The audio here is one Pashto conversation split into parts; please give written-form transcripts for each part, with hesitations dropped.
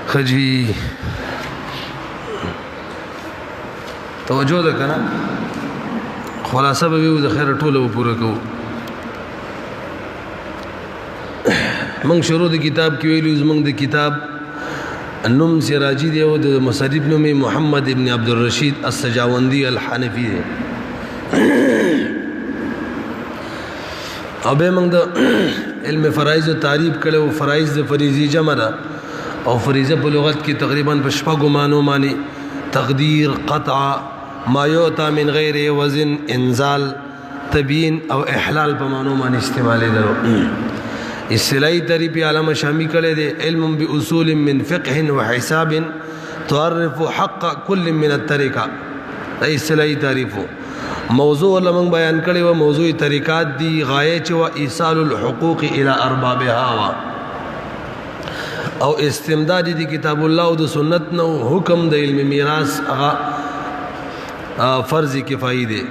خجی توجه ده کنه خلاصه به ویو د خیر ټوله پوره کو. من شروع د کتاب کې ویلو زمنګ د کتاب النوم سراجی دی او د مصنف نوم محمد ابن عبد الرشید السجاوندی الحنفی دی. او به موږ د علم فرایض او تعریف کړو. فرایض د فریضی جمع ده او فریضه په لغت کې تقریبا په شپږو معنی معنی تقدیر، قطع، ما یعطى من غیر وزن، انزال، تبیین او احلال په معنی معنی استعمالي درو. اصطلاحي تعریف علامه شامی کړي دي علم باصول من فقه وحساب تعرف حق كل من الطريقه. اصطلاحي تعریف موضوع لمن بیان کړي و موضوعي طریقات دي غایه چې و ایصال الحقوق الى اربابها او استمداد دي کتاب الله او د سنت نو حکم د علم میراث هغه فرض کفایي دي.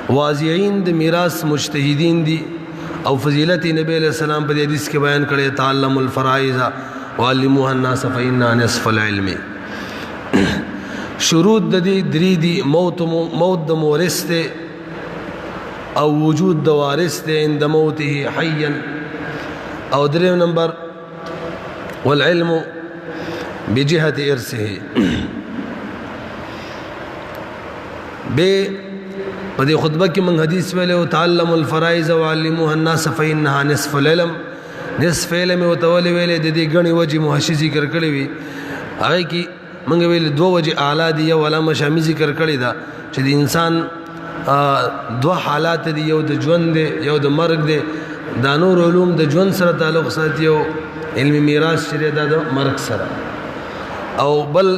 واضعين د میراث مجتهدین دي او فضیلت نبی علیہ السلام په حدیث کې بیان کړي تعلم الفرائض وعلموها الناس فإنها نصف العلم. شروط د دې درې دي موت د مورث او وجود د وارث عند موته حيا او دریم نمبر والعلم بجهة ارثه. به په دې خطبه کې من حدیث ویلو تعلم الفرائض وعلموها الناس فإنها نصف العلم. نصف علم او تول ویلې د دې غني وجه محشي ذکر کړی وي. هغه کې موږ ویل دوه وجه اعلی دي او علامه شامی ذکر کړی دا چې د انسان دوه حالات دي، یو د ژوند دی یو د مرګ دی. دا نور علوم د ژوند سره تعلق ساتي او علم میراث چې دا د مرګ سره. او بل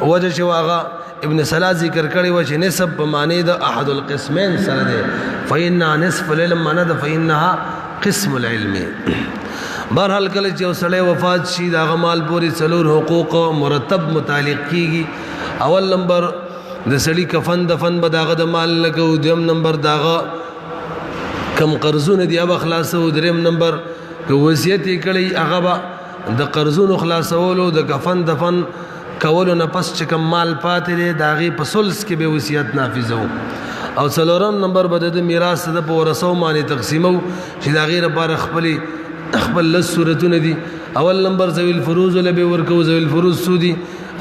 وجه چې واغه ابن سلا ذکر کړی و چې نسب په معنی د احد القسمین سره دی. فإنها نصف العلم معنی د فإنها قسم العلم. بهرحال کله چې سړی وفات شي دا غمال پوری څلور حقوق مرتب متعلق کیږي. اول نمبر د سړی کفن دفن به داغه د مال لګو. دویم نمبر داغه کم قرضونه دی اب خلاصو. دریم نمبر که وصیت کړي هغه به د قرضونو خلاصولو د کفن دفن کولو نه پس چې کم مال پاتې دی داغه په ثلث کې به وصیت نافذو. او څلورم نمبر به د میراث د ورثو معنی تقسیمو چې دا غیر بار خپل لس صورتونه دي. اول نمبر ذوی الفروض لبه ورکو. ذوی الفروض سودی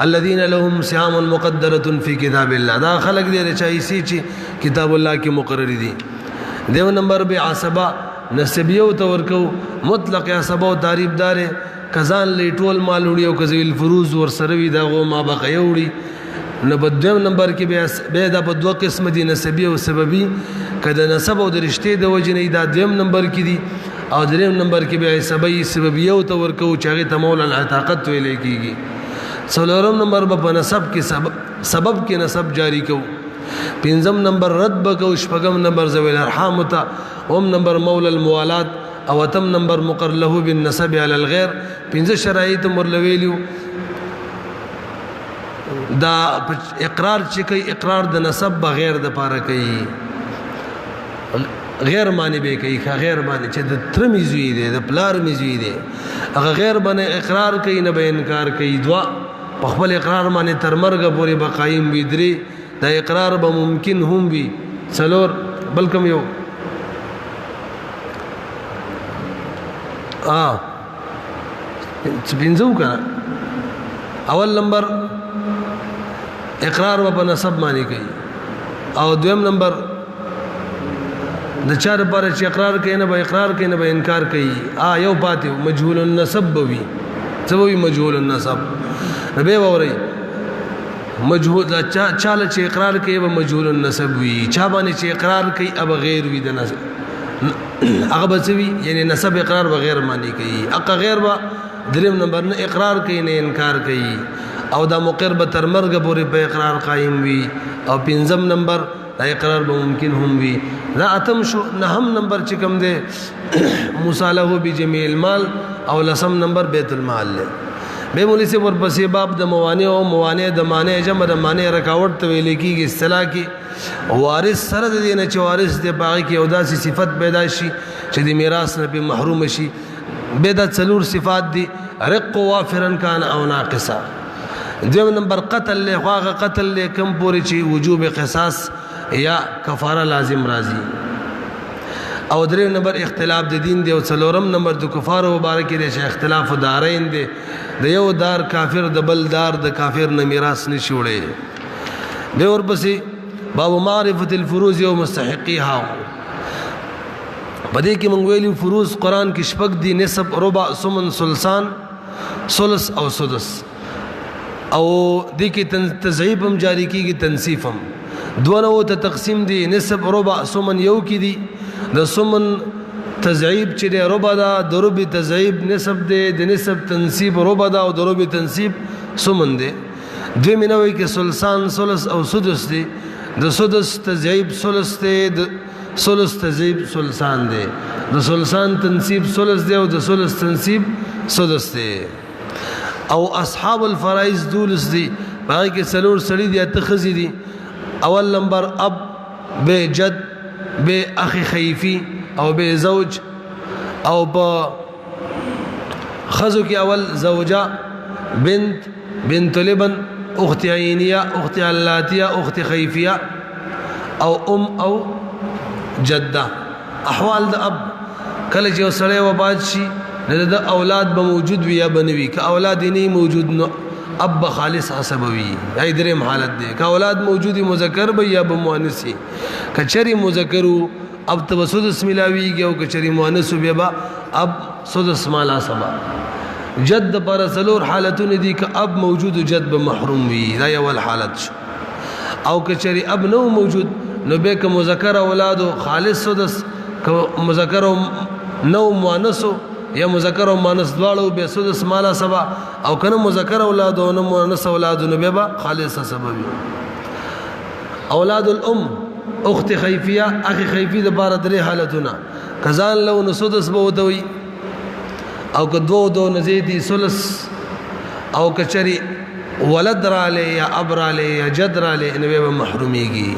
الذين لهم سهام مقدره في كتاب الله. دا خلق دي رچایسي چې کتاب الله کې مقرر دي. دیو نمبر به عصبه نسبیو تو ورکو. مطلق عصبه او تعریف دار کزان لیټول مال وړي او ذوی الفروض ور سره وي دا غو ما بقي وړي. نو په دویم نمبر کې به دا په دوه قسم دي نسبی او سببي. کله نسب او د رشتې د وجنې دا دویم نمبر کې دي او دریم نمبر کې به سببي سببیو تو ورکو چې هغه تمول العتاقت ویل کېږي. څلورم نمبر په نسب کې سبب کې نسب جاری کو. پنځم نمبر رد بکو. شپږم نمبر ذوی الارحام ته. اوم نمبر مول الموالات او اتم نمبر مقر له بالنسب على الغير. پنځه شرایط مرلویلیو. دا اقرار چې کوي اقرار د نسب بغیر د پاره کوي. غیر معنی به کوي غیر معنی چې د تر میزوی دی د پلار میزوی دی هغه غیر باندې اقرار کوي نه به انکار کوي. دوا په خپل اقرار باندې تر مرګ پورې بقایم وي. درې دا اقرار به ممکن هم وي. څلور بلکم یو پنځو کنه. اول نمبر اقرار و په نسب معنی کوي. او دویم نمبر د چار پر چې اقرار کوي نه به اقرار کوي نه به انکار کوي. یو پاتې مجهول النسب وي. څه وي مجهول النسب به ووري مجهول چاله چې اقرار کوي به مجهول النسب وي. چا باندې چې اقرار کوي اب غیر وي د نسب هغه بچوي یعنی نسب اقرار بغیر معنی کوي. اق غیر با دریم نمبر نه اقرار کوي نه انکار کوي. او دا مقر به تر مرګ پورې په اقرار قائم وي. او پنځم نمبر دا اقرار به ممکن هم وي. دا اتم شو. نهم نمبر چې کوم دی مصالحه بجميع المال. او لسم نمبر بیت المال له. به مولوی سے ورپسې باب د موانع او موانع د معنی جمع د معنی رکاوټ ته ویل کېږي. اصطلاح کې وارث سره د دینه چې وارث د باغ کې او داسې صفت پیدا شي چې د میراث نه به محروم شي. به د څلور صفات دي رق وافرا کان او ناقصا. دویم نمبر قتل له خواغه قتل له کم پوری چی وجوب قصاص یا کفاره لازم راځي. او دریم نمبر اختلاف د دین دی. او څلورم نمبر د کفار مبارک دی چې اختلاف دارین دی، د یو دار کافر د بل دار د کافر نه میراث نشي وړي. به ورپسې باب معرفت الفروض او مستحقيها. پدې کې مونږ ویلو فروض قران کې شپږ دي: نسب، ربع، ثمن، ثلثان، ثلث او سدس. او دې کې تضعیف هم جاری کیږي، تنصیف هم. دونه ته تقسیم دي: نسب، ربع، ثمن یو کې دي. د ثمن تضعیف چې دی ربع دا، د ربع تضعیف نسب دی، د نسب تنصیب ربع دا او د ربع تنصیب ثمن دی. دوی منوي کې ثلثان، ثلث او سدس دي. د سدس تضعیف ثلث دی، د ثلث تضعیف ثلثان دی. د ثلثان تنصیب ثلث دی او د ثلث تنصیب سدس دی. او اصحاب الفرائض دولس دي، باقي کې څلور سړي دي، اته ښځې دي. اول نمبر اب، به جد، به اخی خیفی او به زوج. او په خزو کې اول زوجه، بنت، بنت لبن، اخت عینیه، اخت علاتیه، اخت خیفیه، او او جده. احوال د اب کله چې وسړی وباد شي د اولاد به موجود وي یا بنوي. که اولاد نه موجود نو اب خالص عصبوي. ای دریم حالت دی. که اولاد موجودی مذکر به یا مؤنث. کچری مذکرو اب توسدس ملاویږي او کچری مؤنث به با اب سدس مالا سبا. جد پر څلور حالتونه دي. که اب موجود جد به محروم وي، دا اول حالت شو. او کچری اب نو موجود نو به که مذکر اولاد خالص سدس، که مذکر نو مؤنث یا مذکر او مؤنث دواړو به سدس مالا سبا. او کنه مذکر اولاد او مؤنث اولاد نو به خالص سبب. اولاد الام، اخت خیفیه، اخی خیفی د بار درې حالتونه. کزان لو نو سدس به ودوي، او که دو نزيدي ثلث. او کچری ولد را له یا اب را له یا جد را له نو به محروميږي.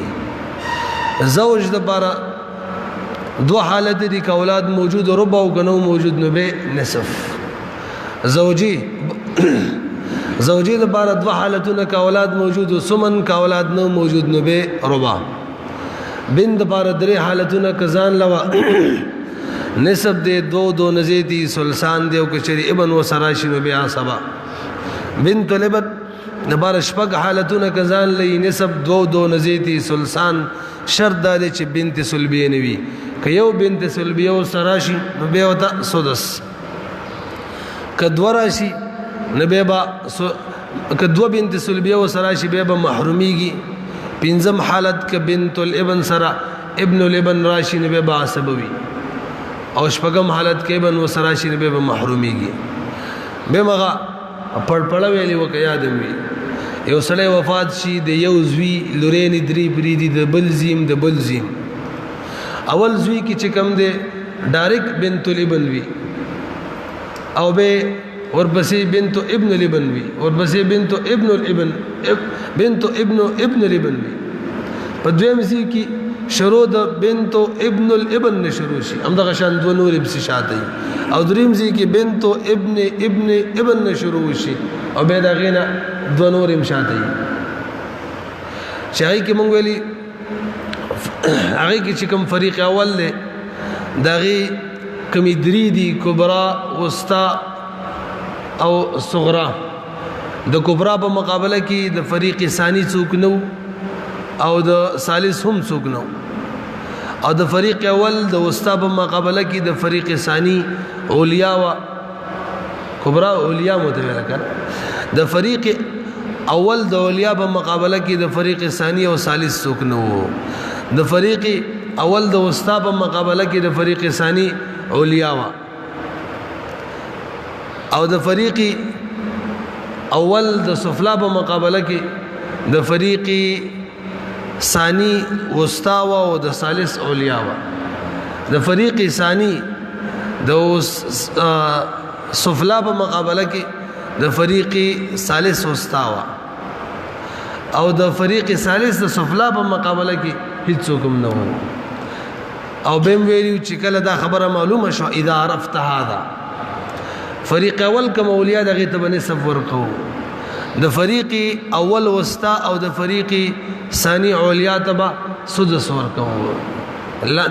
زوج د بار دو حالت دي، که اولاد موجود ربع او کنو موجود نو به نصف. زوجي د بار دو حالتونه، که اولاد موجود او ثمن، که اولاد نو موجود نو به ربع. بنت د بار درې حالتونه، کزان لوا نسب دے دو نزیدی ثلثان دے او کچری ابن و سراشی نو بیا سبا. بنت لبن نبار شپږ حالتونه، کزان لئی نسب دو نزیدی ثلثان. شرط دا دے چې بنت سلبیه نوی. که یو بنت سلبیه و سراشی نو بیا وتا سدس. که دو راشی نو بیا با که دو بنت سلبیه و سراشی بیا با محرومیږي. پنځم حالت که بنت الابن سرا ابن الابن راشی نو بیا با عصبوي. او شپږم حالت کې ابن و سراشی نو بیا با محرومیږي. به مغه پړپړه ویلی وک یاد وي. یو سړی وفات شي د یو زوی لورین درې بریدي د بل زیم د بل زیم. اول زوی کی چې کم دی ډایرک بنت الابن وی، او به ورپسې بنت ابن الابن وی، ورپسې بنت ابن الابن، بنت ابن الابن وی. په دویم ځای کې شروع د بنت ابن الابن نه شروع شي، همدغه شان دو نور به شاته. او دریم ځای کې بنت ابن نه شروع شي، او به دا غینا دو نور هم شاته. شای کې مونږ ویلي هغه کې چې کوم فریق اول له دغه کمی درې دي: کبرا، وسطا او صغرا. د کبرا په مقابله کې د فریق ثانی څوک نو، او د ثالث هم څوک نو. او د فریق اول د وسطا په مقابله کې د فریق ثانی اولیاء و کبرا اولیاء متویل کړه. د فریق اول د اولیاء په مقابله کې د فریق ثانی او ثالث څوک نو. د فریق اول د وسطا په مقابله کې د فریق ثانی اولیاء و، او د فریق اول د سفلا په مقابله کې د فریق ثانی وسطا و او د ثالث اولیاء و. د فریق ثانی د سفلا په مقابله کې د فریق ثالث وسطا و، او د فریق ثالث د سفلا په مقابله کې هیڅ کوم نه و. او بهم ویلو چې کله دا خبره معلومه شو، اذا عرفت هذا فریق اول کم اولیاء دغه ته نصف ورکو د فریق اول وسطا او د فریق ثانی اولیاء ته سدس ورکو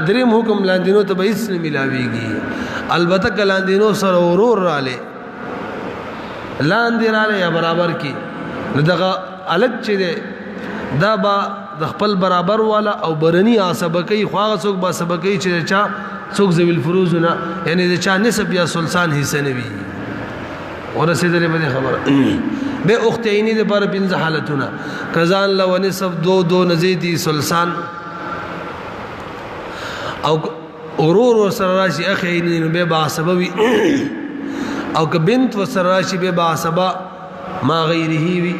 دریم حکم لاندینو ته به هیڅ نه ملاویږي البته کلاندینو سره ورور رااله لاندې رااله یا برابر کی نو دغه الګ چې ده دا با د خپل برابر والا او برنی عصبکی خواغه څوک با سبکی چې چا څوک ذویل فروزونه یعنی د چا نسب یا سلطان حصہ نه وي ورسېدلې به خبره به اخت عینی د پر پنځه حالتونه کزان لو نسب دو نزیدی سلطان او اورور وسره راشي اخ عینی به با سببي او که بنت وسره راشي به با سبا ما غیره وی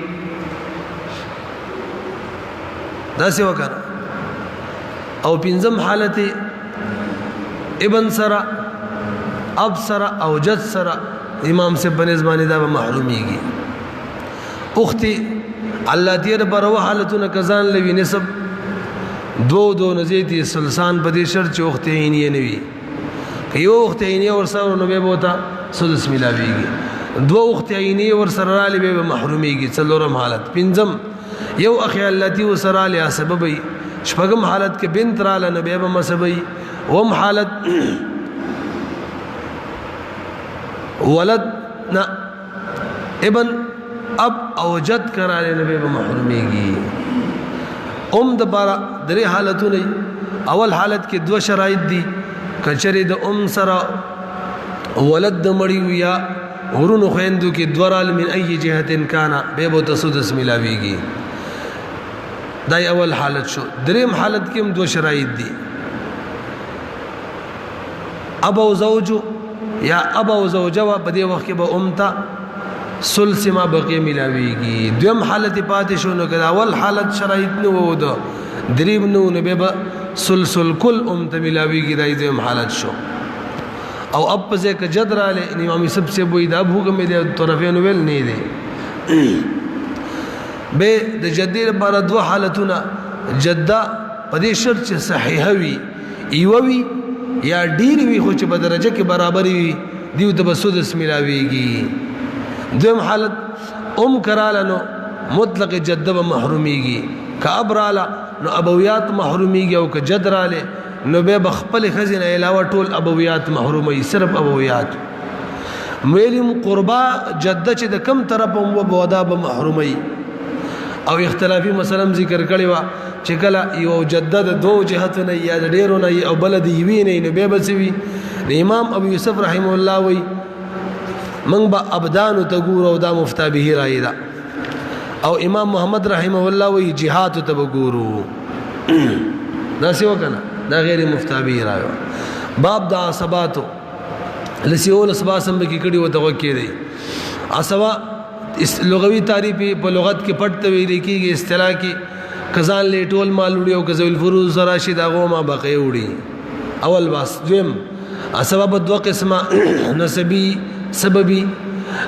دا سی وکړه او پنځم حالت ابن سرا اب سرا او جد سرا امام سے بنزبانی دا محرومیږي اختی الله تیر برو حالتونه کزان لوي نسب دو نزیتی سلسان په دې شرط چې اخت عینی نه وي که یو اخت عینی ور سره نو به بوتا سدس ملاویږي دو اخت عینی ور سره علی به محرومیږي څلورم حالت پنځم یو اخی التی وسرا له سببي شپږم حالت کې بنت را له نبی به مسبي وم حالت ولد نا ابن اب او جد کرا له نبی به محرومیږي د بارا درې حالتونه اول حالت کې دو شرایط دي کچری د سره ولد د مړی یا ورونو خويندو کې دورال من اي جهه کان به بو تسدس ملاويږي دای اول حالت شو دریم حالت کې هم دو شرایط دي ابا او زوج یا ابا او زوجه په دې وخت کې به امتا سلس ما بقي ملاويږي دویم حالت پاتې شو نو کدا اول حالت شرایط نو وو دریم نو به سلسل کل امت ملاويږي دای دویم حالت شو او اب پزه ک جدر علی امام سب سے بو دا حکم دې طرفین ویل نه دي به د جدیر بار دو حالتونه جده په دې شرط چې صحیح وي ایوي یا ډیر وي خو چې په درجه کې برابر وي دیو ته بسدس ملاويږي دویم حالت کرالنو مطلق جده به محرومیږي کابرالا نو ابویات محرومیږي او ک جدراله نو به بخپل خزینه علاوه ټول ابویات محرومي صرف ابویات ویلم قربا جده چې د کم طرف هم ودا به محرومي او اختلافي مثلا ذکر کړي وا چې کله یو جده د دو جهتونه یا ډیرونه او بلد یوي نه نو به بسوي امام ابو یوسف رحم الله وی من با ابدان تغور او دا مفتا به رایدا او امام محمد رحمه الله وی جهات تبغورو دا سی وکنه دا غیر مفتا به رايو باب دا عصباتو لسیول اسباسم به کی کړي وته وکي دی عصبا لغوي تعریف په لغت کې پټ ویل کېږي اصطلاح کې کزان لیټول مالوړي او کزل فروز راشد هغه ما بقي وړي اول باس دویم اسباب دو قسمه نسبی سببي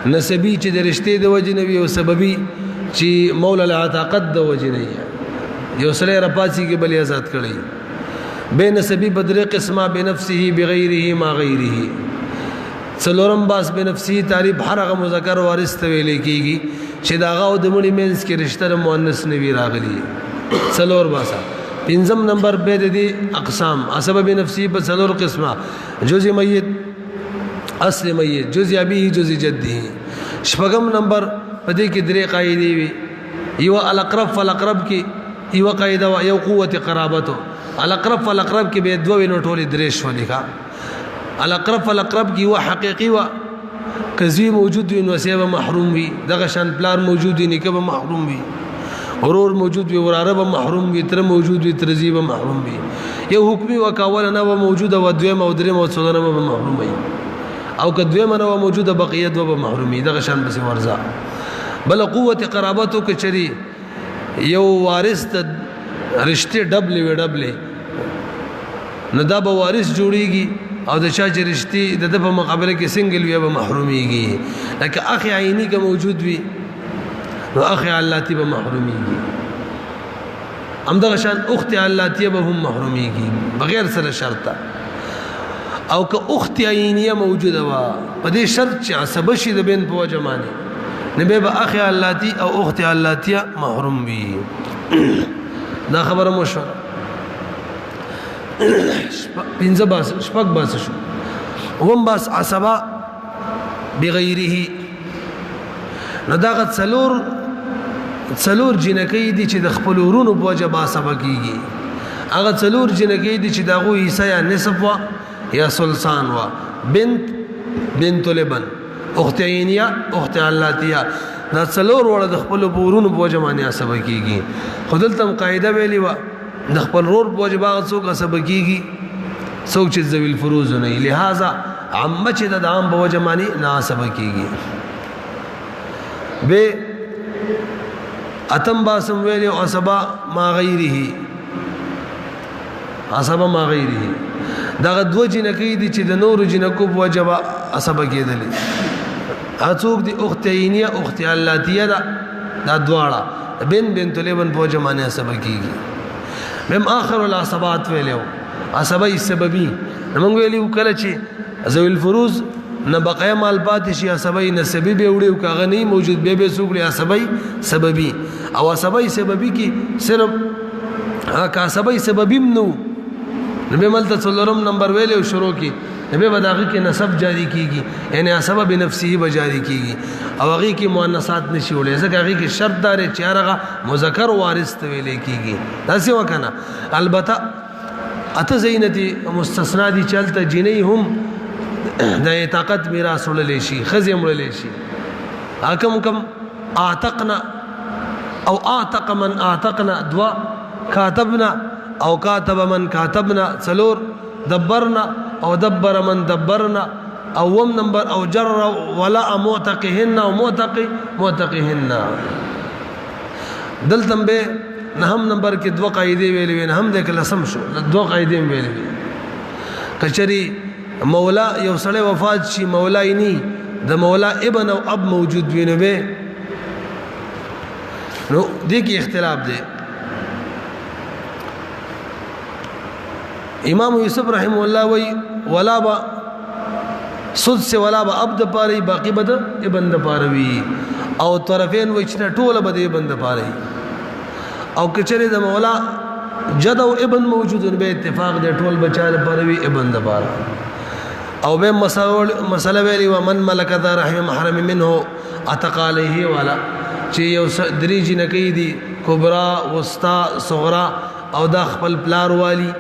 نسبی چې د رشته د وجنوي او سببي چې مولا العتاقد د وجنوي یو سره رپاسي کې بل آزاد کړي بے نسبی بدر قسمه بنفسه بغیره ما غیره څلورم باس بنفسه تعریف هر هغه مذکر وارث ته ویل کېږي چې دا غو د مړي مینس کې رشته مؤنث نوي راغلي څلور باسا پنځم نمبر به د اقسام اسباب نفسي په څلور قسمه جزء میت اصل میت جزء ابي جزء جده شپږم نمبر په دې کې درې قاعده وي یو الاقرب فالاقرب کې یو قاعده یو قوت قرابته الاقرب فالاقرب کې به دوه نو ټول درې شو لیکا الاقرب فالاقرب کې هو حقيقي و کزوی موجود وي نو سیبه محروم وي دغه شان پلار موجود وي نکبه محروم وي ورور موجود وي وراره به محروم وي تر موجود وي ترزی به محروم وي یو حکمی وکاول نه و موجوده و دویم او دریم او څلورم به محروم وي او که دویم نه و موجوده بقیه دو به محروم وي دغه شان بس ورزا بل قوت قرابتو کې چری یو وارث رشته ډبلې نه دا به وارث جوړيږي او د چا چې رشتي د په مقابله کې سنگل وي به محروميږي لکه اخي عيني که موجود وي نو اخي علاتی به محروميږي همدغه شان اخت علاتی به هم محروميږي بغیر سره شرط او که اخت عینیه موجوده وا په دې شرط چې عصبه شي د بین په وجه باندې نه به اخ علاتی او اخت علاتیه محروم وي دا خبره مو شو پنځه باس شپږ باس شو وم باس عصبه بغیره نو دا غت څلور جنکی دي چې د خپل ورونو په وجه باسبه کیږي هغه څلور جنکی دي چې داغو حصہ یا نصف وا یا سلسان وا بنت لبن اخت عینیه اخت علاتیه دا څلور وړه د خپل ورونو په وجه باندې باسبه کیږي خودلتم قاعده ویلی وا د خپل رور په وجه باغ څوک باسبه کیږي څوک چې ذوی الفروز نه لہذا عامه چې د عام په وجه باندې ناسبه کیږي به اتم باسم ویلی عصبه ما غیره عصبه ما غیره دا دو جنکی دي چې د نور جنکو په وجه عصبه کېدلې اڅوک دي اخت عینیه اخت علاتیه دا دواړه بنت لبن په وجه باندې عصبه کیږي مم اخر العصبات ویلو عصبه سببي موږ ویلو کله چې ذوی الفروز نه بقای مال پاتې شي عصبی نسبی به وړي او کاغه نه موجود به سوګړي عصبی سببي او عصبی سببي کې صرف کا عصبی سببي نو نبی ملته څلورم نمبر ویلو شروع کی نبی بداغه کې نسب جاری کیږي یعنی عصبه بنفسه به جاری کیږي او هغه کې مؤنثات نشي وړي ځکه هغه کې شرط دار چې هغه مذکر وارث ته ویل کیږي داسې وکنه البته اته زینتی مستثنا دي چلته جنې هم د طاقت میراث ولې شي خزم ولې شي حکم کم اعتقنا او اعتق من اعتقنا دوا كاتبنا او كاتب من كاتبنا څلور دبرنا او دبر من دبرنا او وم نمبر او جر ولا معتقهن او معتقهن دلتم به نهم نمبر کې دوا قاعده ویلې نه هم د کلسم شو دوا قاعده ویلې کچري مولا یو سړی وفات شي مولا یې ني د مولا ابن او اب موجود ویني به نو دې کې اختلاف دی امام یوسف رحم الله وی ولا با سدس ولا با اب د پاره باقی بد ابن د پاره وی او طرفین وی چې ټوله بد ابن د پاره او کچره د مولا جد او ابن موجود به اتفاق د ټول بچا د پاره وی ابن د پاره او به مسله ویلی و من ملک ذا رحم محرم منه اتقاله ولا چې یو درې جنکی دي کبرا وسطا صغرا او دا خپل پلار والی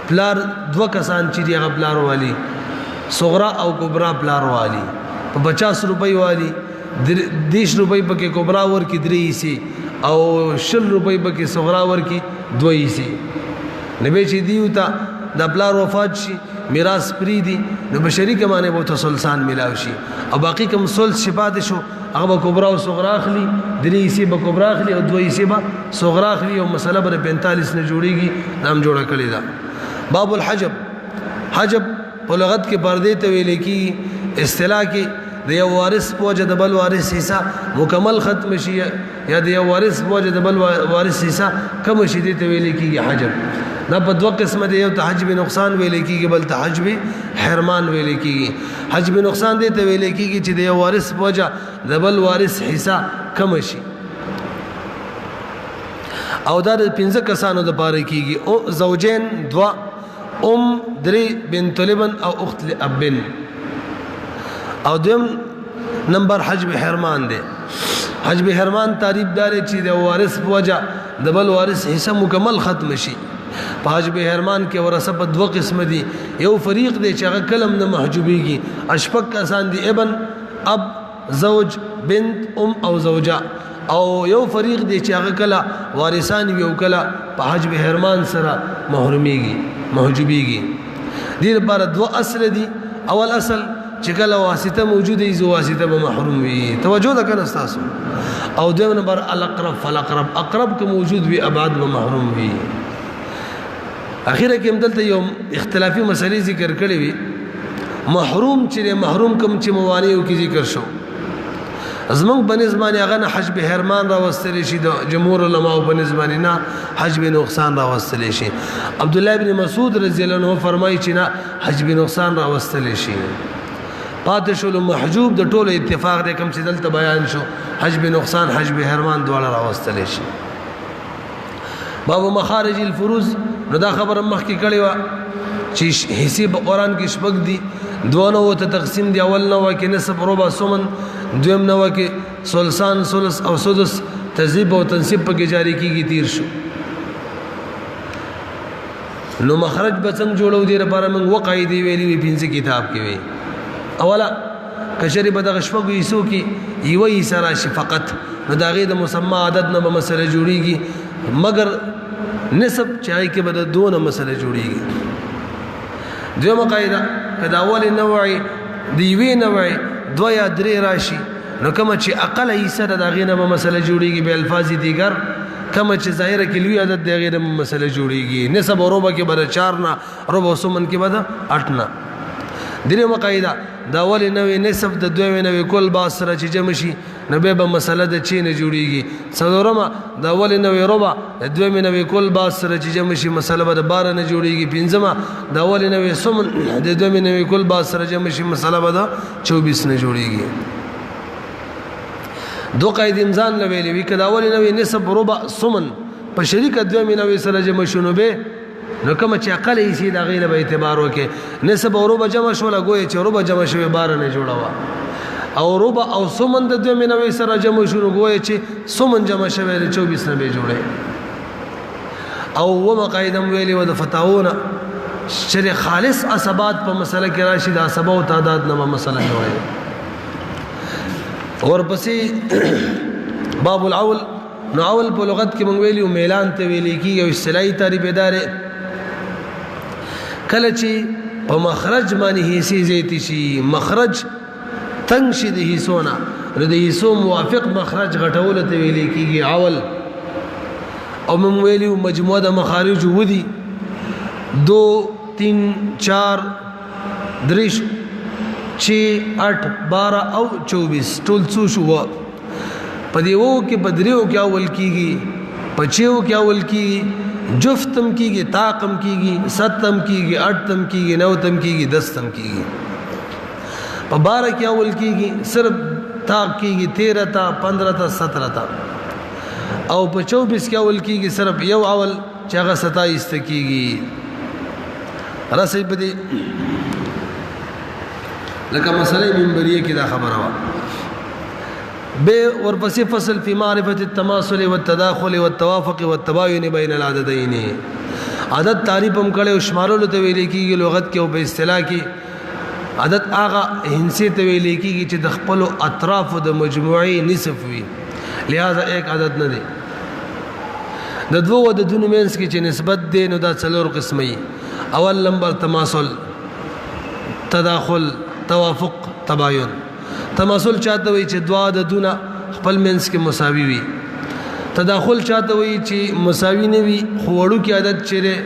پلار دو کسان چې دی هغه پلار والی صغرا او کبرا پلار والی په 50 روپۍ والی 10 روپۍ پکې کبرا ور کې 3 سي او 10 روپۍ پکې صغرا ور کې 2 سي نبی چې دیو تا د پلار وفات شي میراث پری دي نو بشری کمانه بو تسلسان ملاوي شي او باقی کوم سل شفات شو هغه کبرا او صغرا اخلي 3 سي به کبرا اخلي او 2 سي به صغرا اخلي او مسله بر 45 نه جوړيږي نام جوړه کړی دا باب الحجب حجب په لغت کې پردې ته ویل کی اصطلاح کې د یو وارث په وجه د بل وارث حصہ مکمل ختم شي یا د یو وارث په وجه د بل وارث حصہ کم شي دي ته ویل کیږي حجب دا په دوه قسمه دی یو ته حجب نقصان ویل کیږي بل ته حجب حرمان ویل کیږي حجب نقصان دی ته ویل کیږي چې د یو وارث په وجه د بل وارث حصہ کم شي او دا د 15 کسانو د پاره کیږي او زوجین دوا درې بنت لبن او اخت لابن او دویم نمبر حجب حرمان دی حجب حرمان تعریف دار چې د وارث په وجه د بل وارث حصہ مکمل ختم شي په حجب حرمان کې ورثه په دوه قسم دي یو فریق دی چې هغه کلم نه محجوبيږي اشفق کسان دي ابن اب زوج بنت او زوجه او یو فریق دی چې هغه کله وارثان وي او کله په حجب حرمان سره محجوبيږي دې لپاره دوه اصل دي اول اصل چې کله واسطه موجوده ای زو واسطه به محروم وي توجه ده کنه تاسو او دویم نمبر الاقرب فالاقرب اقرب که موجود وي ابعد به محروم وي اخیره کې مدلته یو اختلافي مسلې ذکر کړې وي محروم چې محروم کوم چې موانعو کې ذکر شو زمونږ په نسبت هغه نه حجب حرمان راوستلی شي د جمهور علماو په نسبت نه حجب نقصان راوستلی شي. عبد الله ابن مسعود رضی الله عنه فرمایي چې نه حجب نقصان راوستلی شي. پاتې شول محجوب د ټولو اتفاق دی کوم چې دلته بیان شو حجب نقصان حجب حرمان دواړه راوستلی شي. باب مخارج الفروز نو دا خبره مخکې کړې وه چې حصې په قرآن کې شپږ دي. دوه نوعو ته تقسیم دي. اول نوع کې نصف ربع سمن، دویم نوع کې ثلثان ثلث او سدس تذیب او تنصیب پکې جاری کیږي. تیر شو نو مخرج به څنګه جوړو دي لپاره موږ وقایدې ویلې وي پنځه کتاب کې وي. اوله کشری په دغه شپږو حصو کې یوه حصه راشي فقط نو د هغې د مسمى عدد نه به مسله جوړیږي مګر نسب چې هغې کې به د دوه نه مسله جوړیږي. دویمه قاعده که د اولې نوع د یوې نوع دوه یا درې راشي نو کومه چې اقل حصه ده د هغې نه به مسله جوړیږي به الفاظ دیگر. کومه چې ظاهره کې لوی عدد د هغې نه به مسله جوړیږي. نسب او ربع کې به د 4 نه، ربع او سمن کې به د 8 نه. درېمه قاعده د اولې نوع نسب د دویمې نوع کل باز سره چې جمع شي نو بیا به مسله د چی نه جوړیږي. څلورمه د اولې نوع ربع د دویمې نوع کل باز سره چې جمع شي مسله به د 12 نه جوړیږي. پنځمه د اولې نوع سمن د دویمې نوع کل باز سره جمع شي مسله به د 24 نه جوړیږي. دو قاعدې انسان لویلې وي که د اولې نوع نسب ربع سمن په شریکه دویمې نوع سره جمع شنو به نو کوم چې اقل یې سي دا غیله به اعتبار وکي. نسب او ربع جمع شوله ګویا چې ربع جمع شوی 12 نه جوړوا او ربع او سمن د دویمې نوع سره جمع شنو ګویا چې سمن جمع شوی 24 نه به جوړي. او ومه قاعده ویلې و د فتاوونه چې خالص عصبات په مسله کې راشي د عصبه او تعداد نه مسله جوړي. ورپسې باب العول نو اول په لغت کې مونږ ویلو میلان ته ویل کېږي او اصطلاحي تعریف یې دا دی کله چې په مخرج باندې حصې زیاتې شي مخرج تنګ شي د حصو نه نو د حصو موافق مخرج غټولو ته ویل کېږي عول. او مونږ ویلو مجموعه د مخارج ودي 2 3 4 3 6 8 12 او 24 ټول څو شو. په دیو کې بدریو کې اول کیږي پچیو کې اول کیږي جفتم کیږي طاقم کیږي ستم کیږي اٹتم کیږي نوتم کیږي دستم کیږي. په 12 کې اول کیږي صرف طاق کیږي 13 تا 15 تا 17 تا او په 24 کې اول کیږي صرف یو اول چې هغه 27 ته کیږي. راسي په دې لکه مسله منبریه کې دا خبره وا به ورپسې فصل فی معرفت التماثل والتداخل والتوافق والتباين بین العددین. عدد تعریف هم کړي او شمارلو ته ویل کېږي لغت کې او په اصطلاح کې عدد هغه هندسه ته ویل کېږي چې د خپل اطراف د مجموعي نصف وي لہذا ایک عدد نه دی. د دوه عددونو مینس کې چې نسبت دی نو دا څلور قسمه. اول نمبر تماثل، تداخل، توافق، تباين. تماثل چاته وي چې دوا عددونه خپل منځ کې مساوي وي. تداخل چاته وي چې مساوي نه وي خو وړو کې عدد چیرې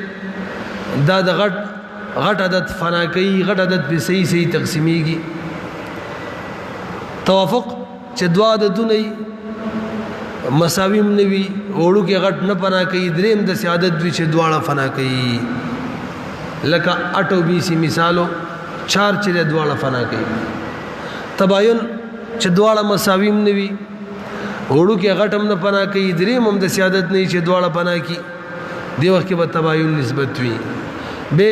دا د غټ عدد فنا کوي غټ عدد په صحیح تقسیمېږي. توافق چې دوا عددونه مساوي نه وي وړو کې غټ نه فنا کوي. دریم د عدد وي چې دواړه فنا کوي لکه 8 او 20 مثالو 4 چې دواړه فنا کوي. تباين چې دواړه مساوي نه وي وړو کې غټم نه پنا کوي. دریم هم د سیادت نه چې دواړه پنا کوي دی وخت کې به تباين نسبت وي. به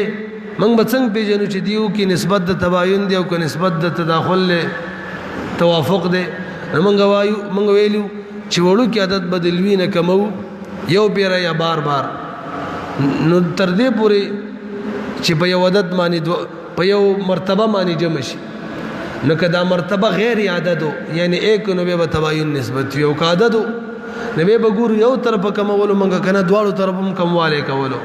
موږ به څنګه پیژنو چې دیو کې نسبت د تباين دی او کې نسبت د تداخل له توافق دی. موږ ویلو چې وړو کې عدد بدلوي نه کمو یو پیره یا بار بار نو تر دې پورې چې په یو عدد باندې په یو مرتبه باندې جمع شي نو کدا مرتبه غیر عددو یعنی ایک نو به تباين نسبت یو کا عددو نو به ګور یو طرف کمولو منګه کنه دواړو طرفم کمواله کولو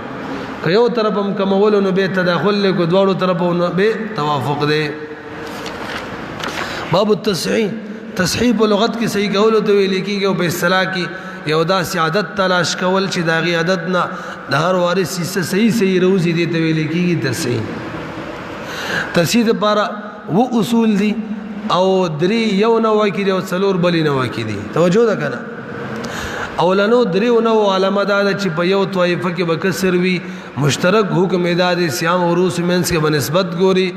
که یو طرفم کمولو نو به تداخل له کو دواړو طرفو نو به توافق دی. باب التصحیح تصحیح په لغت کې صحیح کولو ته ویل کېږي او په اصطلاح کې یو داسې عدد تلاش کول چې داغي عدد نه د هر وارث صحیح روزي دي ته ویل کېږي تصحیح. تصحیح لپاره و اصول دي او دري یو نوع کې دي او څلور بلی نوع کې دي. توجه ده کنه. اولنو دریو نو علامه دا چې په یو طائفه کې به کسر وي مشترک حکم ادا دي صيام او روس منس کې بنسبت ګوري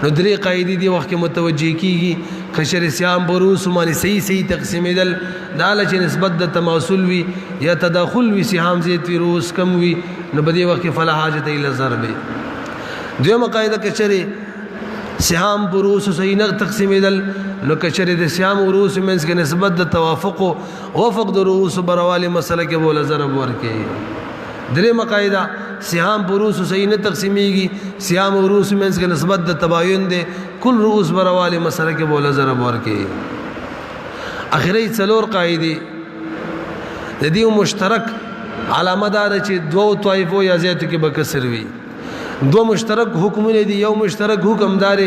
نو درې قاعده دي وخت کې متوجي کیږي کشر صيام بروس باندې صحیح تقسیم دل داله چې نسبت د تماثل وي یا تداخل وي صيام زیات وي روس کم وي نو بدی وخت کې فلا حاجت الى ضرب. دویمه قاعده کشر صيام بروس صحیح نه تقسیم دل نو کچره د صيام او روس منس کې نسبت د توافق او وفق د روس برواله مسله کې بوله ضرب ورکې. درې مقاعده صيام بروس صحیح نه تقسیمیږي صيام او روس منس کې نسبت د تباین ده کل روس برواله مسله کې بوله ضرب ورکې. اخري څلور قاعده د دې مشترک علامه دار چې دوه طائفو یا زیات کې بکسر وي. دو مشترک حکمونه دي. یو مشترک حکم دار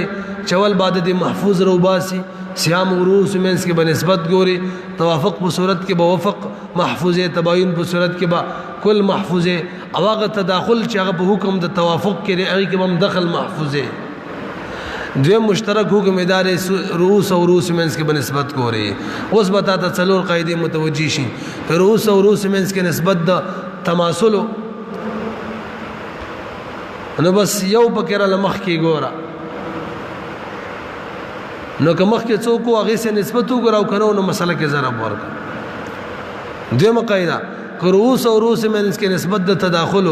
چول بعد د محفوظ روباسي صيام او روس منس کې بنسبت ګوري توافق په صورت کې به وفق محفوظه تباین په صورت کې به کل محفوظه او هغه تداخل چې هغه په حکم د توافق کې هغه کې هم دخل محفوظه. دویم مشترک حکم ادارې روس او روس منس کې بنسبت ګوري. اوس بتا ته څلور قاعده متوجي شي روس او روس منس کې نسبت د تماثل نو بس یو پکره لمخ کې ګورا نو که مخ کې څوک هغه سره نسبت وګراو کنه نو مسله کې ضرب ورکړه. دویمه قاعده کروس او روس منس کې نسبت د تداخل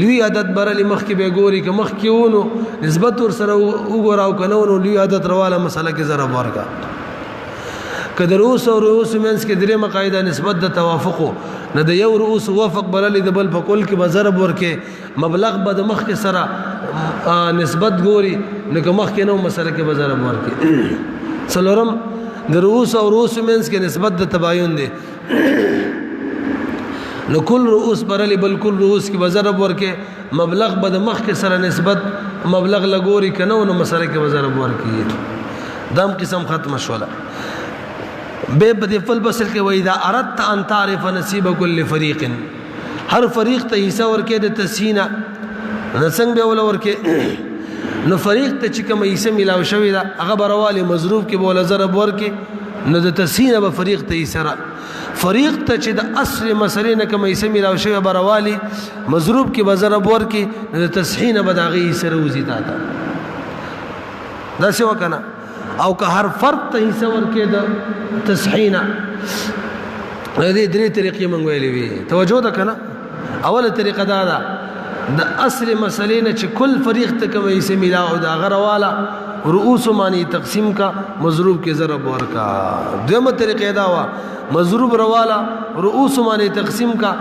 لوی عدد برلی مخ کې به ګوري که مخ کې ونو نسبت ور سره وګراو کنه نو لوی عدد رواله مسله کې ضرب ورکړه. که د روس او روس منس کې درې مقاعده نسبت د توافق نه د یو روس وفق برلی د بل په کل کې به ضرب ورکې مبلغ به د مخ کې سره نسبت ګوري نو که مخ کې نو مسله کې به ضرب ورکې. څلورم د روس او روس منس کې نسبت د تباین دی نو کل روس برلی بل کل روس کې به ضرب ورکې مبلغ به د مخ کې سره نسبت مبلغ لګوري کنه نو مسله کې به ضرب ورکې. دام قسم ختم شوله. به بده فل بسل کې وای دا اردت ان تعرف نصیب كل فریق هر فریق ته حصہ ورکې د تسینا نسنګ به ول ورکې نو فریق ته چې کوم حصہ ملاو شوی دا هغه برواله مضروب کې بوله ضرب ورکې نو د تسینا به فریق ته حصہ فریق ته چې د اصل مسلې نه کوم حصہ ملاو شوی برواله مضروب کې به ضرب ورکې نو د تسحین به دغه حصہ روزي تا دا څه وکنه او که هر فرد ته حصہ ورکې د تسحین دې درې طریقې مونږ ویلې وي. توجه ده کنه. اوله طریقه دا ده د اصل مسلې نه چې کل فریق ته کوم حصہ ملاو دا غرواله رؤوس معنی تقسیم کا مضروب کې ضرب ورکا. دویمه طریقه دا وا مضروب رواله رؤوس معنی تقسیم کا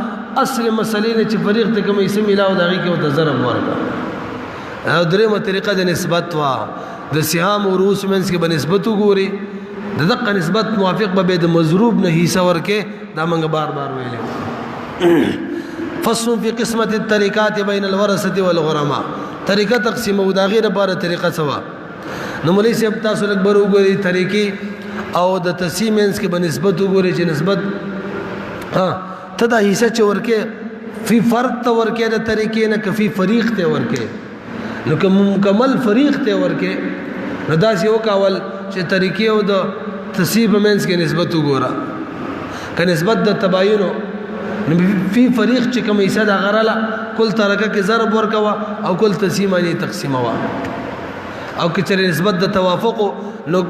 اصل مسلې نه چې فریق ته کوم حصہ ملاو دا غي کې ضرب ورکا. او دریمه طریقه د نسبت وا د صيام او روس منس کې بنسبت وګوري د دقه نسبت موافق به د مضروب نه حصہ ورکې دا موږ بار بار ویلو. فصل فی قسمت الطریقات بین الورثه والغرماء طریقه تقسیم او دا غیر لپاره طریقه سوا نو مولوی صاحب تاسو لږ بر وګورئ طریقې او د تقسیم منس کې بنسبت وګورئ چې نسبت ته دا حصہ چې ورکې فی فرد ته ورکې د طریقې نه کفي فریق ته ورکې نو که مکمل فریق ته ورکې نو دا سی وکول چې طریقې او د تصیب منس کې نسبت وګوره که نسبت د تباینو نو فی فریق چې کوم حصہ د غرله کل ترکه کې ضرب ورکوا او کل تقسیمانی تقسیموا او که چې نسبت د توافق نو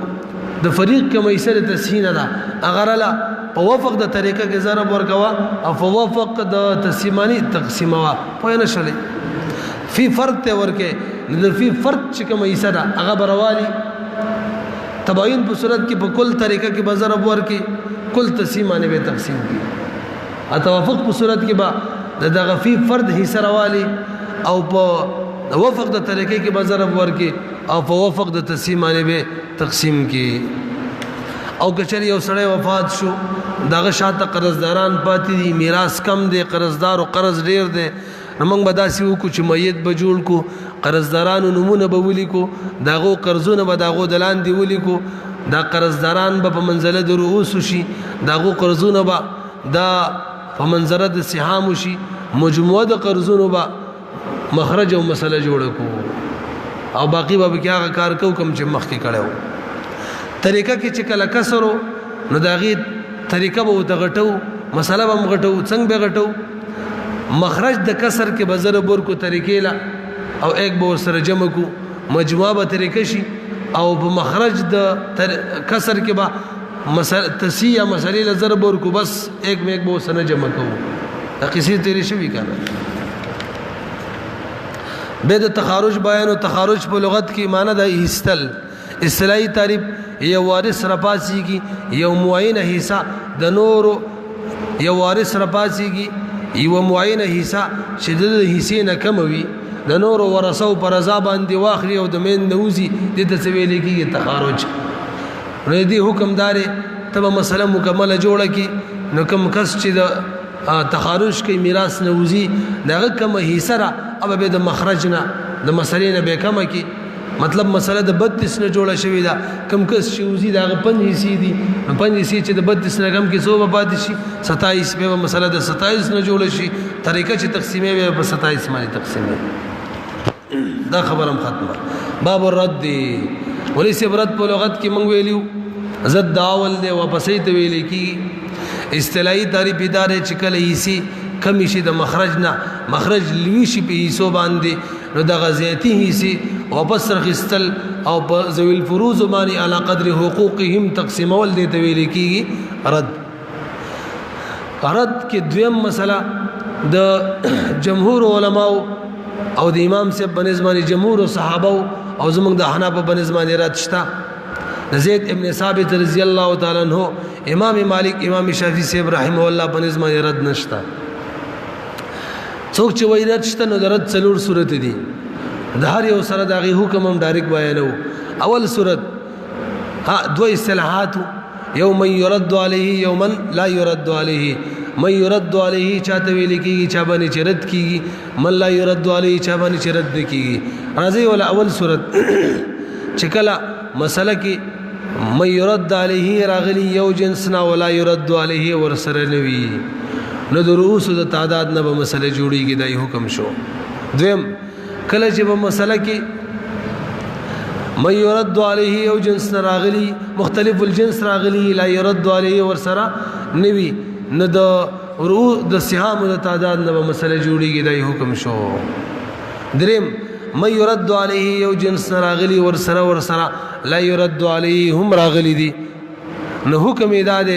د فریق کوم حصہ د تسهین ده غرله په وفق د طریقه کې ضرب ورکوا او په وفق د تقسیمانی تقسیموا په نه شلې فی فرد ته ورکه نو فی فرد چې کوم حصہ ده هغه بروالی تباین په صورت کې په کل طریقه کې به ضرب ورکې کل تقسیمانه به تقسیم کی توافق په صورت کې به دغه فی فرد حصہ روالی او په وفق د طریقې کې به ضرب ورکې او په وفق د تقسیمانه به تقسیم کی. او کچری یو سړی وفات شو دغه شاته قرضداران پاتې دي میراث کم دی قرضدار او قرض ډیر دی موږ به داسې وکړو چې میت به جوړ کو قرضدارانو نمونه به ولیکو داغو قرضونه به داغو دلان دی ولیکو دا قرضداران به په منزله د رؤوس شي داغو قرضونه به دا په منظره د سهام شي مجموعه د قرضونو به مخرج او مسله جوړ کو او باقی به هغه کار کو کوم چې مخکې کړو. طریقه کې چې کله کسرو نو داغي طریقه به وتغټو مسله به مغټو څنګه به غټو مخرج د کسر کې بزر بور کو طریقې لا او ایک به سره جمع کو مجموعه به طریقه شي او په مخرج د کسر کې به تسیه مسلې له ضرب ور کو بس ایک میک به سره جمع کو قصې تیری شوی کنه به د تخارج بیان او تخارج په لغت کې معنی د استل اصطلاحي تعریف یو وارث رپاسي کی یو معینه حصہ د نور یو وارث رپاسي کی یو معینه حصہ چې د حصے نه کم وي د نور ورثو پر رضا باندې واخلي او د مين نوزي د تسویل کیږي تخارج ردی حکم دار تب مسله مکمله جوړه کی نو کم کس چې د تخارج کې میراث نوزي دغه کم حصہ را او به د مخرج نه د مسلې نه به کم کی مطلب مسله د 32 نه جوړه شوې ده کم کس چې وزي دغه 5 حصے دي 5 حصے چې د 32 نه کم کې سو به پاتې شي 27 به مسله د 27 نه جوړه شي طریقه چې تقسیمې به په 27 باندې تقسیمې دا خبرم ختمه باب الرد وليس برد په لغت کې مونږ ویلیو زد داول دی واپسې ته ویل کی اصطلاحي تعریف ادارې چې کله حصے کم شي د مخرج نه مخرج لوي شي په حصو باندې نو د غزيتي حصے واپس رخصتل او په ذوی الفروض باندې علی قدر حقوقهم تقسیمول دی ته ویل کیږي رد کې دویم مسله د جمهور علماو او د امام صاحب بنسبت جمهور صحابه او زمونږ د حناف بنسبت رد شتا زید ابن ثابت رضی الله تعالی عنہ امام مالک امام شافعی صاحب رحمه الله بنسبت رد نشتا څوک چې وای رد شته نو د رد څلور صورت دي د هر یو سره دغه حکم هم ډایرک بیانو اول صورت دو اصطلاحات یوم يرد علیه یوم لا يرد علیه من يرد علیه چاته ویل کیږي چا باندې چرد کیږي من لا يرد علیه چا باندې چرد کیږي راځي ول اول صورت چې کله مسله کې من يرد علیه راغلی یو جنسنا ولا يرد علیه ورسره نوي نو د رؤوس د تعداد نه به مسله جوړیږي دای حکم شو دویم کله چې په مسله کې من يرد علیه یو جنس راغلی مختلف الجنس راغلی لا يرد علیه ورسره نوي نو د رؤوس د سهام د تعداد نه به مسله جوړیږي دای حکم شو دریم من يرد علیه یو جنس راغلی ورسره لا يرد علیه هم راغلی دي نو حکم ادا ده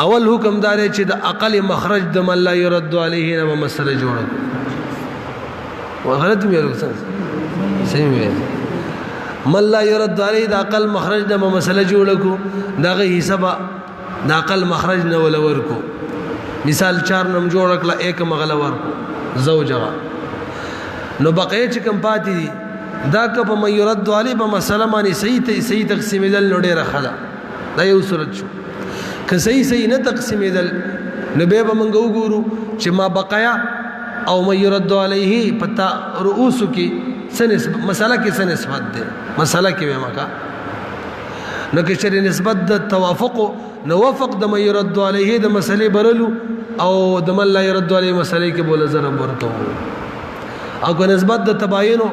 اول حکم دار چې د اقل مخرج د من لا يرد علیه نه مسله جوړه وغلط مې ویل صحیح ویل من لا يرد علیه د اقل مخرج د مسله جوړه کو دغه حساب د اقل مخرج نه ولور کو مثال 4 نم جوړ کړه 1 مغله ور زوجها نو بقيه چې کم پاتې دي دا که په من يرد علیه په مسله باندې صحیح تقسیم دل نو ډیره خلا دا یو صورت شو که صحیح نه تقسیمېدل نو به موږ وګورو چې ما بقایا او ما يرد علیه پتا رؤوس کې سنس مساله کې سنسبت ده مساله کې ومکا نو کې شری نسبت د توافق نو وافق د ما يرد علیه د مسلې برلو او د من لا يرد علیه مسلې کې بوله ضرب ورته او که نسبت د تباین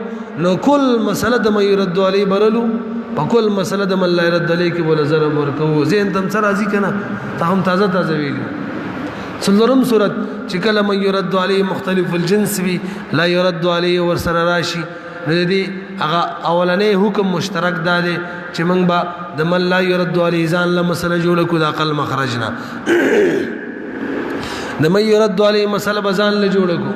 نو کل مسله د ما يرد علیه برلو په کل مسله د من لا يرد علیه کې بوله ضرب ورکو زین تم سره راضی کنه ته هم تازه ویلو څلورم صورت چې کله من يرد علیه مختلف الجنس وی لا يرد علیه ورسره راشي نو دې هغه اولنې حکم مشترک ده چې موږ به د من لا يرد علیه ځان له مسله جوړ کو د اقل مخرجنا د من يرد علیه مسله بزان له جوړ کو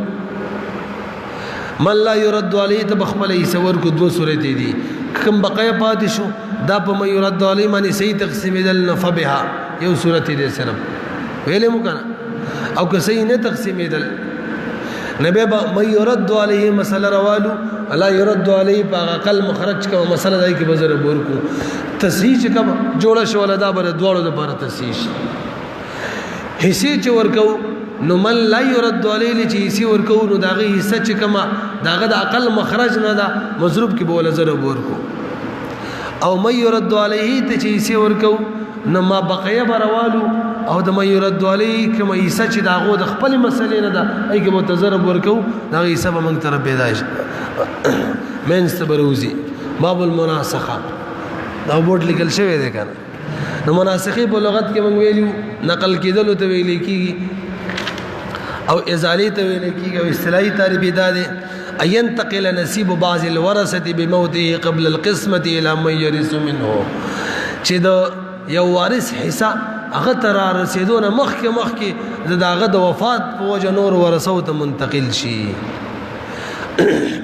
من لا يرد علیه ته بخپلې سور کو دو صورت دي کم بقایا پاتې شو دا په من يرد علیه باندې صحیح تقسیم دل نفبها یو صورت دي سره ویلې مو کنه او که صحیح نه تقسیم دل نبی من يرد علیه مسله روالو لا يرد علیه په اقل مخرج کا مسله دای کی بزر ورکو تصحیح چې کم جوړه شو ولدا بر دوړو د بر تصحیح حصے چې ورکو نو من لا يرد علیه چې حصے ورکو نو داغه حصہ چې کما داغه د اقل مخرج نه دا مضروب کی بوله زر ورکو او من يرد علیه ته چې حصے ورکو نو ما بقيه بروالو او د من يرد علیه کما حصہ چې داغه د خپل مسلې نه دا ای کې متضرب ورکو داغه حصہ به موږ تر پیدائش من استبروزی باب المناسخه دا بورډ لیکل شوی دی کنه نو مناسخه په لغت کې موږ ویلو نقل کېدل ته ویل کېږي او ازاله ته ویل کېږي او اصطلاحي تعریف دا دی اين تقل نصيب بعض الورثه بموته قبل القسمه الى من يرث منه چې دا یو وارث حصہ هغه تر رسیدونه مخکې دغه د وفات په وجه نور ورثو ته منتقل شي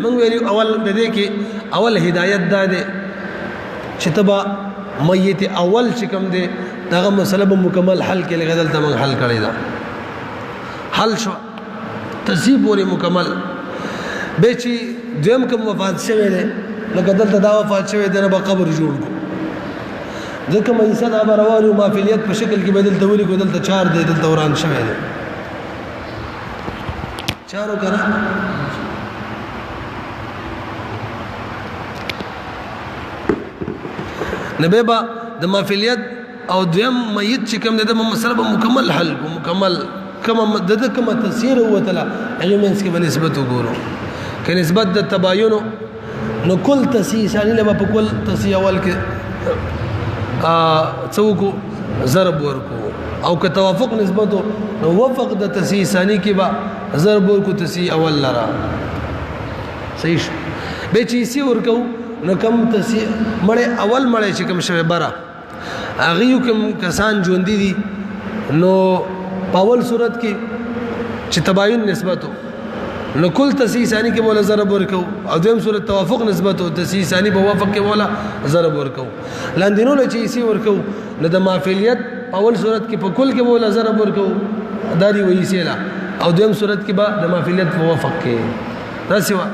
موږ ویلو اول د دې کې اول هدایت دا دی چې تبا میت اول چې کوم دی دغه مسله مکمل حل کې لګدل ته موږ حل کړی دا حل شو تصیب ورې مکمل به چې دیم کوم وفات شوی دی لکه دلته دا وفات شوی دی نه به قبر جوړ کو ځکه مې صدا بروالو مافیلیت په شکل کې بدل تولي کو دلته 4 دی دلته وران شوی دی 4 وکړه نبه با د مافیلیت او دویم میت چې کوم د مسله مکمل حل کو مکمل کما د کومه تاثیر وته هغه منس کې بنسبت وګورو که نسبت د تباین نو کل تسیس یعنی له په کل تسی اول کې څوکو ضرب ورکو او که توافق نسبت نو وفق د تسی ثانی کې با ضرب ورکو تسی اول لرا صحیح به چې سی ورکو نو کم تسی مړ اول مړ چې کوم شوه برا اغه کوم کسان ژوند دي نو پاول صورت کې چې تباین نسبت نو کل تسی ثانی کې مولا ضرب ورکو او دویم صورت توافق نسبت او تسی ثانی په وافق کې مولا ضرب ورکو لاندینو له چې سی ورکو نو د مافیلیت اول صورت کې په کل کې مولا ضرب ورکو داری وې سیلا او دویم صورت کې با د مافیلیت په وافق کې راسوا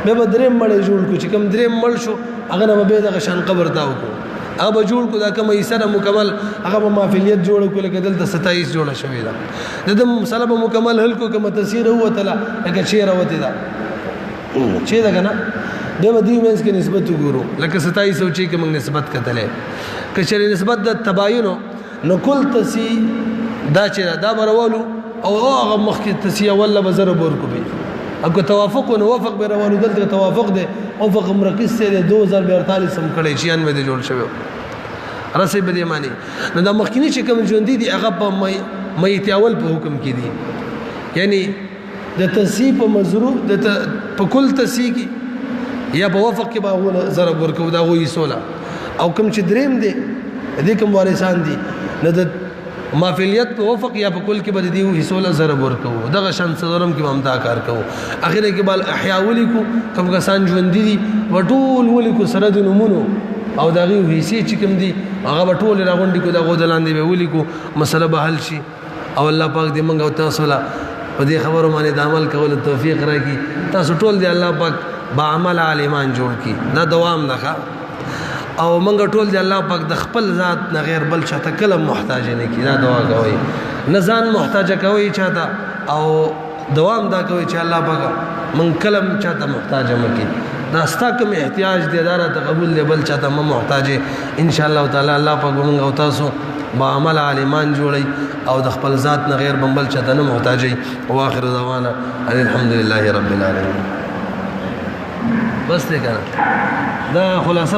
به درې مړ جوړ کو چې کوم درې مړ شو هغه نه به د شان قبر تاو کو هغه جوړ کو دا کوم ایسره مکمل هغه مافیلیت جوړ کو لکه دلته 27 جوړه شوې ده د مسله مکمل هل کو کوم تاثیر هو تلا لکه چیرې وته ده چې دا کنه د دې مینس کې نسبت وګورو لکه 27 او چې کوم نسبت کتلې کچې نسبت د تباین نو کل تسی دا چې دا برولو او هغه مخکې تسی ولا بزر ورکو به اګه توافق او وافق به روانو دلته توافق ده وافق مرکز سے 2048 سم کړي 96 د جوړ شوی رسې به دی معنی نو د مخکینی چې کوم ژوند دي هغه په میت اول په حکم کې دي یعنی د تصیب مضروب د په کل تصیب یا په وافق کې باغونه ضرب ورکو دا وې سولا او کوم چې دریم دي دې کوم وارثان دي نه د مافیلیت په وفق یا په کل کې بد دی حصوله ضرب ورکو دغه شان صدرم کې ممتا کار کوو اخر کې بل احیا ولیکو کوم کسان ژوند دي وټول ولیکو سره د نمونو او دغه حصے چې کوم دي هغه وټول راغونډي کو دغه دلاندې به ولیکو مسله به حل شي او الله پاک دې موږ او تاسو لا په دې خبرو باندې د عمل کول توفیق راکړي تاسو ټول دې الله پاک با عمل عالمان جوړ کړي دا دوام نه او منګ ټول دی الله پاک د خپل ذات نه غیر بل چاته کلم محتاج نه کی دا دعا کوي نه ځان محتاج کوي چاته او دوام دا کوي چې الله پاک من کلم چاته محتاج مکی دا ستا کوم احتیاج دی دارا تقبل دی بل چاته ما محتاج ان شاء الله تعالی الله پاک موږ او تاسو با عمل عالمان جوړي او د خپل ذات نه غیر بل چاته نه محتاج او اخر دعوانا الحمدلله رب العالمین بس دې کنه دا خلاصه